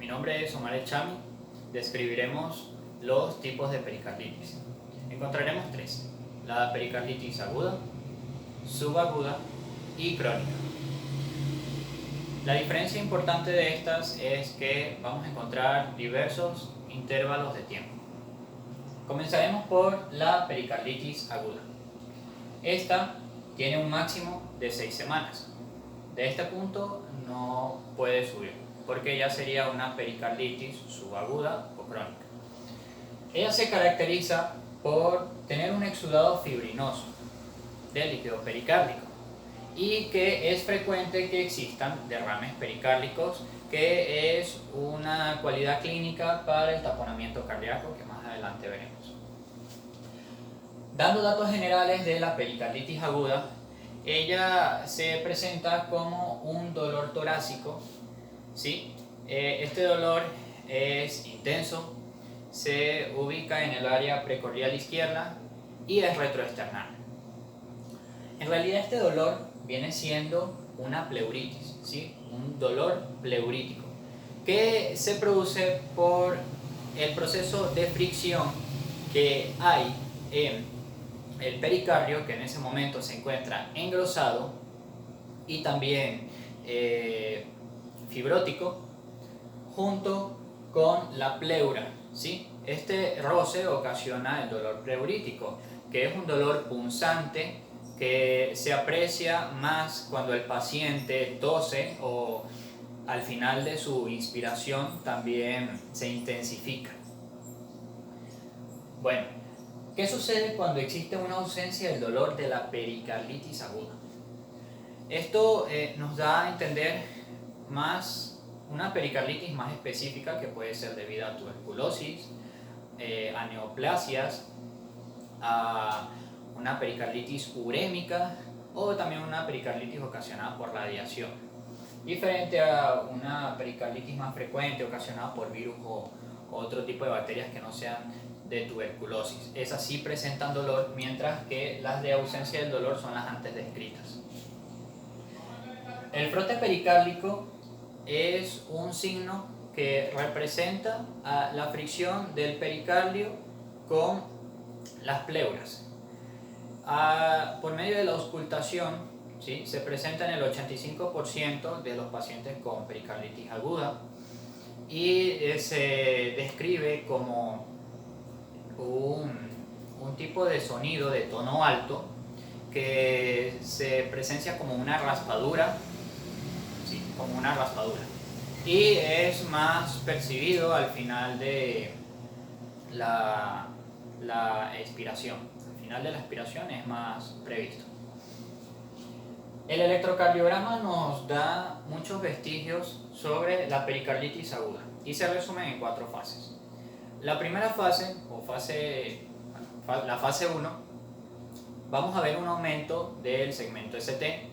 Mi nombre es Omar Echami. Describiremos los tipos de pericarditis. Encontraremos tres: la pericarditis aguda, subaguda y crónica. La diferencia importante de estas es que vamos a encontrar diversos intervalos de tiempo. Comenzaremos por la pericarditis aguda. Esta tiene un máximo de 6 semanas. De este punto no puede subir, porque ya sería una pericarditis subaguda o crónica. Ella se caracteriza por tener un exudado fibrinoso del líquido pericárdico y que es frecuente que existan derrames pericárdicos, que es una cualidad clínica para el taponamiento cardíaco que más adelante veremos. Dando datos generales de la pericarditis aguda, ella se presenta como un dolor torácico, ¿sí? Este dolor es intenso, se ubica en el área precordial izquierda y es retroesternal. En realidad este dolor viene siendo una pleuritis, ¿sí? Un dolor pleurítico que se produce por el proceso de fricción que hay en el pericardio, que en ese momento se encuentra engrosado y también fibrótico, junto con la pleura, ¿sí? Este roce ocasiona el dolor pleurítico, que es un dolor punzante que se aprecia más cuando el paciente tose o al final de su inspiración también se intensifica. Bueno, ¿qué sucede cuando existe una ausencia del dolor de la pericarditis aguda? Esto nos da a entender más una pericarditis más específica, que puede ser debida a tuberculosis, a neoplasias, a una pericarditis urémica o también una pericarditis ocasionada por radiación, diferente a una pericarditis más frecuente ocasionada por virus o otro tipo de bacterias que no sean de tuberculosis. Esas sí presentan dolor, mientras que las de ausencia del dolor son las antes descritas. El frote pericárdico es un signo que representa la fricción del pericardio con las pleuras. Por medio de la auscultación, ¿sí?, se presenta en el 85% de los pacientes con pericarditis aguda y se describe como un tipo de sonido de tono alto que se presencia como una raspadura, ¿sí?, como una raspadura, y es más percibido al final de la expiración. Al final de la expiración es más previsto. El electrocardiograma nos da muchos vestigios sobre la pericarditis aguda y se resumen en 4 fases. La primera fase, la fase 1, vamos a ver un aumento del segmento ST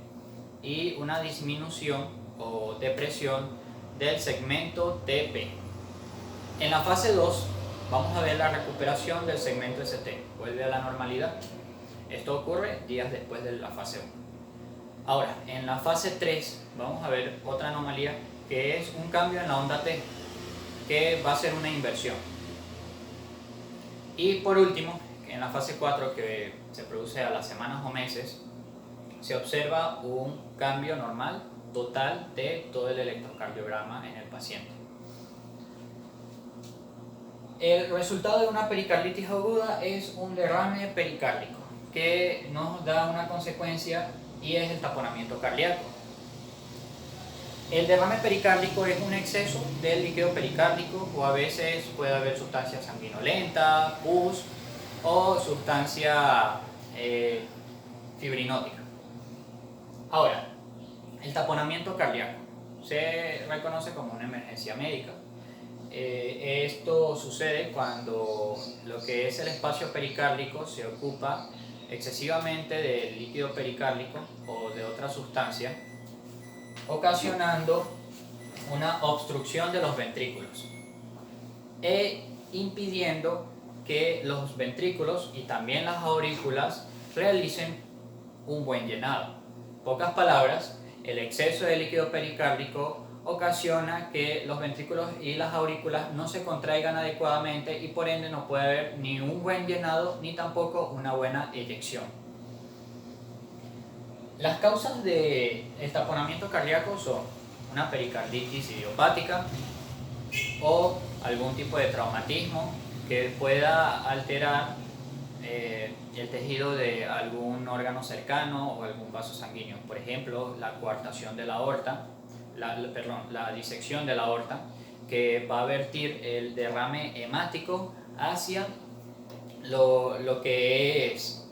y una disminución o depresión del segmento TP. En la fase 2 vamos a ver la recuperación del segmento ST, vuelve a la normalidad. Esto ocurre días después de la fase 1. Ahora, en la fase 3 vamos a ver otra anomalía, que es un cambio en la onda T, que va a ser una inversión. Y por último, en la fase 4, que se produce a las semanas o meses, se observa un cambio normal total de todo el electrocardiograma en el paciente. El resultado de una pericarditis aguda es un derrame pericárdico, que nos da una consecuencia y es el taponamiento cardíaco. El derrame pericárdico es un exceso del líquido pericárdico, o a veces puede haber sustancia sanguinolenta, pus o sustancia fibrinótica. Ahora, el taponamiento cardíaco se reconoce como una emergencia médica. Esto sucede cuando lo que es el espacio pericárdico se ocupa excesivamente del líquido pericárdico o de otra sustancia, ocasionando una obstrucción de los ventrículos e impidiendo que los ventrículos y también las aurículas realicen un buen llenado. En pocas palabras, el exceso de líquido pericárdico ocasiona que los ventrículos y las aurículas no se contraigan adecuadamente y por ende no puede haber ni un buen llenado ni tampoco una buena eyección. Las causas del taponamiento cardíaco son una pericarditis idiopática o algún tipo de traumatismo que pueda alterar el tejido de algún órgano cercano o algún vaso sanguíneo. Por ejemplo, la coartación de la aorta, la disección de la aorta, que va a vertir el derrame hemático hacia lo que es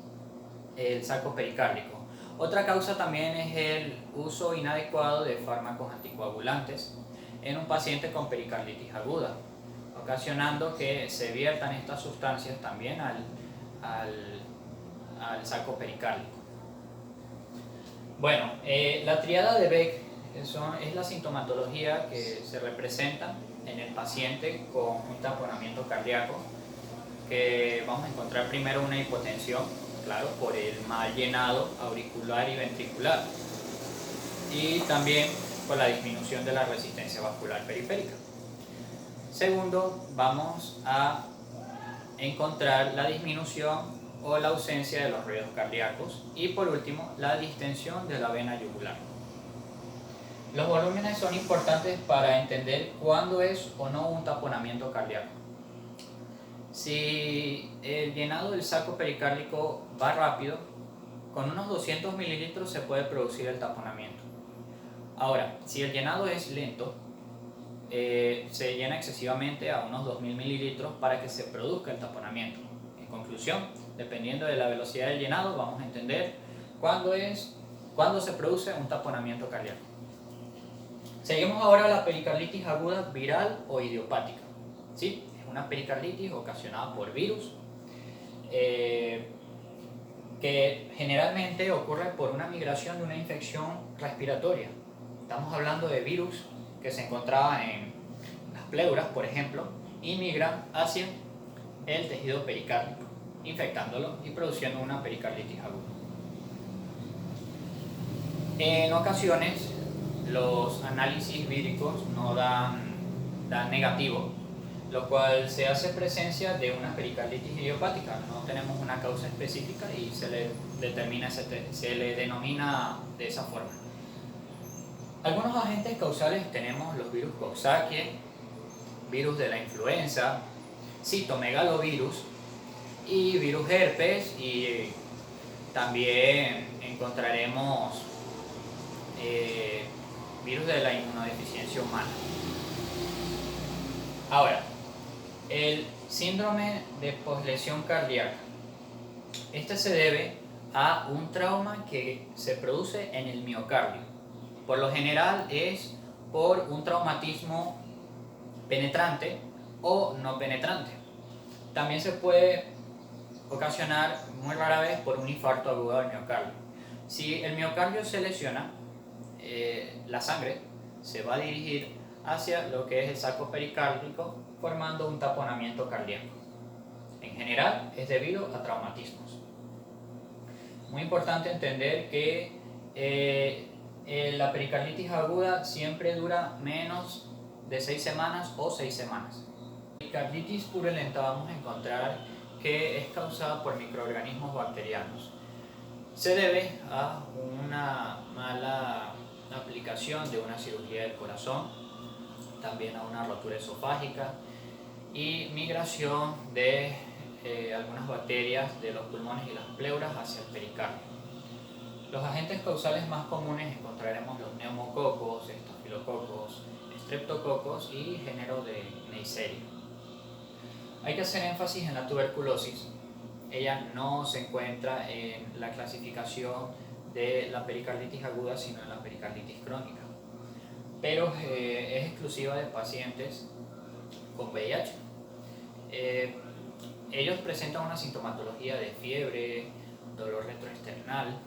el saco pericárdico. Otra causa también es el uso inadecuado de fármacos anticoagulantes en un paciente con pericarditis aguda, ocasionando que se viertan estas sustancias también al saco pericárdico. Bueno, la triada de Beck es la sintomatología que se representa en el paciente con un taponamiento cardíaco, que vamos a encontrar primero una hipotensión, claro, por el mal llenado auricular y ventricular, y también por la disminución de la resistencia vascular periférica. Segundo, vamos a encontrar la disminución o la ausencia de los ruidos cardíacos, y por último, la distensión de la vena yugular. Los volúmenes son importantes para entender cuándo es o no un taponamiento cardíaco. Si el llenado del saco pericárdico va rápido, con unos 200 mililitros se puede producir el taponamiento. Ahora, si el llenado es lento, se llena excesivamente a unos 2000 mililitros para que se produzca el taponamiento. En conclusión, dependiendo de la velocidad del llenado, vamos a entender cuándo se produce un taponamiento cardíaco. Seguimos ahora a la pericarditis aguda viral o idiopática. ¿Sí? Es una pericarditis ocasionada por virus, que generalmente ocurre por una migración de una infección respiratoria. Estamos hablando de virus que se encontraba en las pleuras, por ejemplo, y migran hacia el tejido pericárdico, infectándolo y produciendo una pericarditis aguda. En ocasiones, los análisis víricos no dan negativo, lo cual se hace presencia de una pericarditis idiopática. No tenemos una causa específica y se le denomina de esa forma. Algunos agentes causales tenemos los virus Coxsackie, virus de la influenza, citomegalovirus y virus herpes, y también encontraremos virus de la inmunodeficiencia humana. Ahora, el síndrome de poslesión cardíaca. Este se debe a un trauma que se produce en el miocardio. Por lo general es por un traumatismo penetrante o no penetrante. También se puede ocasionar muy rara vez por un infarto agudo del miocardio. Si el miocardio se lesiona, la sangre se va a dirigir hacia lo que es el saco pericárdico, formando un taponamiento cardíaco. En general es debido a traumatismos. Muy importante entender que la pericarditis aguda siempre dura menos de 6 semanas o 6 semanas. La pericarditis purulenta vamos a encontrar que es causada por microorganismos bacterianos. Se debe a una mala aplicación de una cirugía del corazón, también a una rotura esofágica y migración de algunas bacterias de los pulmones y las pleuras hacia el pericardio. Los agentes causales más comunes encontraremos los neumococos, estafilococos, streptococos y género de Neisseria. Hay que hacer énfasis en la tuberculosis. Ella no se encuentra en la clasificación de la pericarditis aguda, sino en la pericarditis crónica, pero es exclusiva de pacientes con VIH. Ellos presentan una sintomatología de fiebre, dolor retroesternal,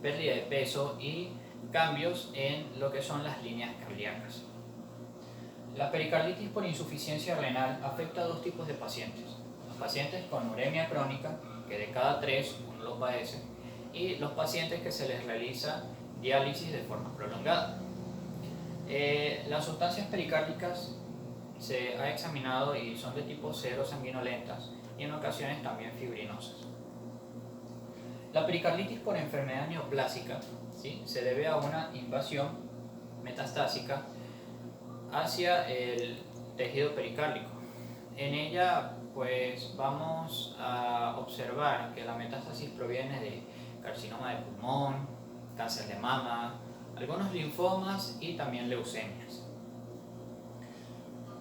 pérdida de peso y cambios en lo que son las líneas cardíacas. La pericarditis por insuficiencia renal afecta a dos tipos de pacientes: los pacientes con uremia crónica, que de cada 3 uno lo padece, y los pacientes que se les realiza diálisis de forma prolongada. Las sustancias pericárdicas se ha examinado y son de tipo cero sanguinolentas y en ocasiones también fibrinosas. La pericarditis por enfermedad neoplásica, ¿sí?, se debe a una invasión metastásica hacia el tejido pericárdico. En ella pues vamos a observar que la metástasis proviene de carcinoma de pulmón, cáncer de mama, algunos linfomas y también leucemias.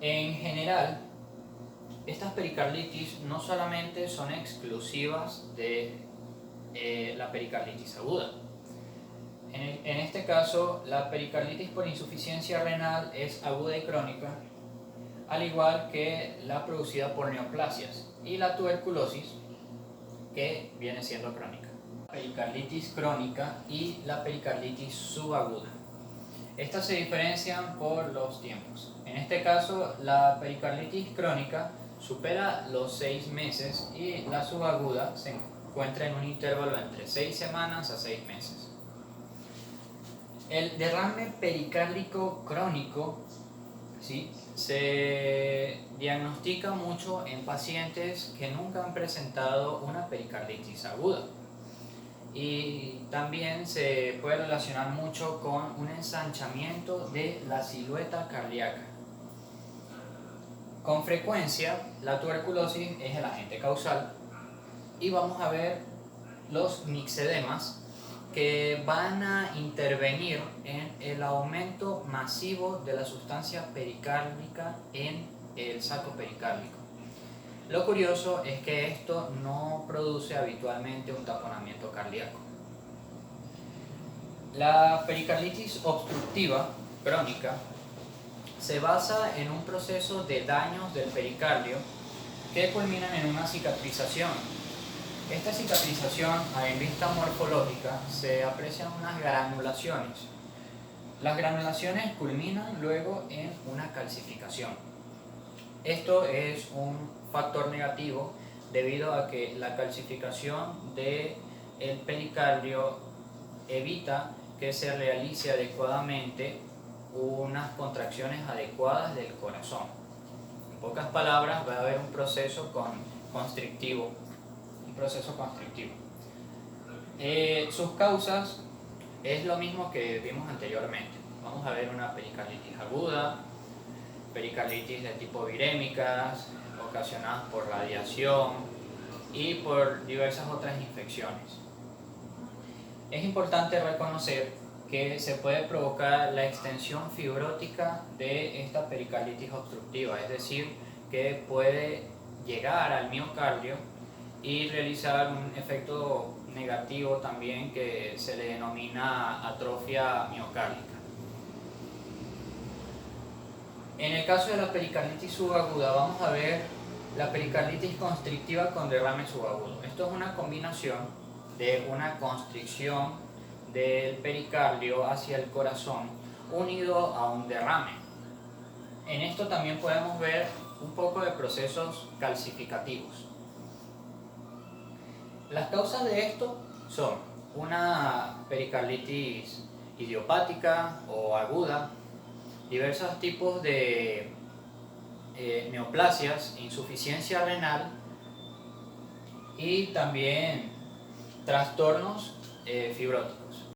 En general, estas pericarditis no solamente son exclusivas de la pericarditis aguda. En este caso, la pericarditis por insuficiencia renal es aguda y crónica, al igual que la producida por neoplasias y la tuberculosis, que viene siendo crónica. La pericarditis crónica y la pericarditis subaguda. Estas se diferencian por los tiempos. En este caso, la pericarditis crónica supera los 6 meses y la subaguda se encuentra en un intervalo entre 6 semanas a 6 meses. El derrame pericárdico crónico, ¿sí?, se diagnostica mucho en pacientes que nunca han presentado una pericarditis aguda. Y también se puede relacionar mucho con un ensanchamiento de la silueta cardíaca. Con frecuencia, la tuberculosis es el agente causal y vamos a ver los mixedemas que van a intervenir en el aumento masivo de la sustancia pericárdica en el saco pericárdico. Lo curioso es que esto no produce habitualmente un taponamiento cardíaco. La pericarditis obstructiva crónica se basa en un proceso de daños del pericardio que culminan en una cicatrización. Esta cicatrización, en vista morfológica, se aprecian unas granulaciones. Las granulaciones culminan luego en una calcificación. Esto es un factor negativo debido a que la calcificación del pericardio evita que se realice adecuadamente unas contracciones adecuadas del corazón. En pocas palabras, va a haber un proceso constrictivo. Sus causas es lo mismo que vimos anteriormente. Vamos a ver una pericarditis aguda, pericarditis de tipo virémicas, ocasionadas por radiación y por diversas otras infecciones. Es importante reconocer que se puede provocar la extensión fibrótica de esta pericarditis obstructiva, es decir, que puede llegar al miocardio y realizar un efecto negativo también que se le denomina atrofia miocárdica. En el caso de la pericarditis subaguda vamos a ver la pericarditis constrictiva con derrame subagudo. Esto es una combinación de una constricción del pericardio hacia el corazón unido a un derrame. En esto también podemos ver un poco de procesos calcificativos. Las causas de esto son una pericarditis idiopática o aguda, diversos tipos de neoplasias, insuficiencia renal y también trastornos fibróticos.